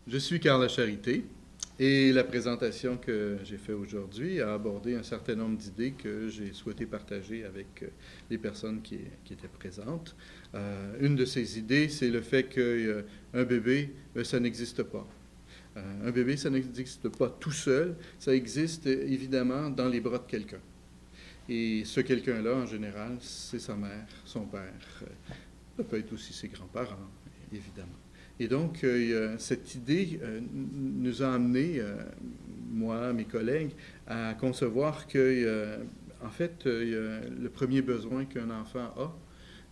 Je suis Carl Charité et la présentation que j'ai faite aujourd'hui a abordé un certain nombre d'idées que j'ai souhaité partager avec les personnes qui étaient présentes. Une de ces idées, c'est le fait qu'un bébé, ça n'existe pas. Un bébé, ça n'existe pas tout seul, ça existe évidemment dans les bras de quelqu'un. Et ce quelqu'un-là, en général, c'est sa mère, son père, ça peut être aussi ses grands-parents, évidemment. Et donc, cette idée nous a amené, moi, mes collègues, à concevoir que, en fait, le premier besoin qu'un enfant a,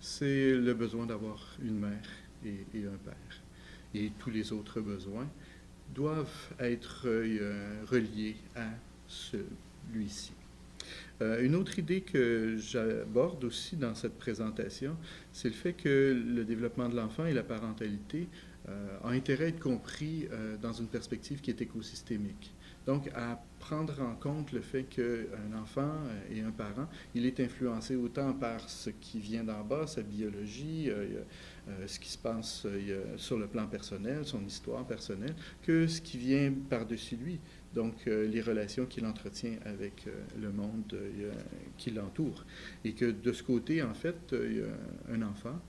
c'est le besoin d'avoir une mère et un père. Et tous les autres besoins doivent être reliés à celui-ci. Une autre idée que j'aborde aussi dans cette présentation, c'est le fait que le développement de l'enfant et la parentalité ont intérêt à être compris dans une perspective qui est écosystémique. Donc, à prendre en compte le fait qu'un enfant et un parent, il est influencé autant par ce qui vient d'en bas, sa biologie, ce qui se passe sur le plan personnel, son histoire personnelle, que ce qui vient par-dessus lui. Donc, les relations qu'il entretient avec le monde qui l'entoure. Et que de ce côté, en fait, un enfant,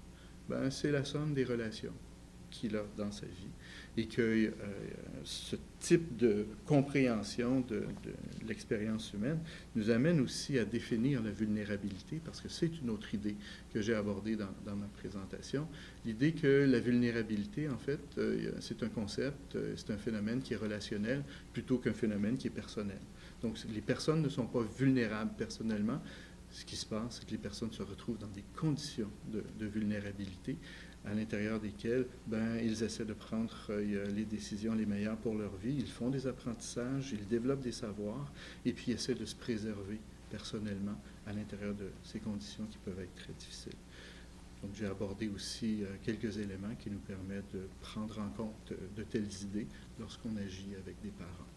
ben, c'est la somme des relations qu'il a dans sa vie. Et que ce type de compréhension de l'expérience humaine nous amène aussi à définir la vulnérabilité, parce que c'est une autre idée que j'ai abordée dans ma présentation. L'idée que la vulnérabilité, en fait, c'est un concept, c'est un phénomène qui est relationnel plutôt qu'un phénomène qui est personnel. Donc, les personnes ne sont pas vulnérables personnellement. Ce qui se passe, c'est que les personnes se retrouvent dans des conditions de vulnérabilité à l'intérieur desquelles ils essaient de prendre les décisions les meilleures pour leur vie. Ils font des apprentissages, ils développent des savoirs et puis essaient de se préserver personnellement à l'intérieur de ces conditions qui peuvent être très difficiles. Donc, j'ai abordé aussi quelques éléments qui nous permettent de prendre en compte de telles idées lorsqu'on agit avec des parents.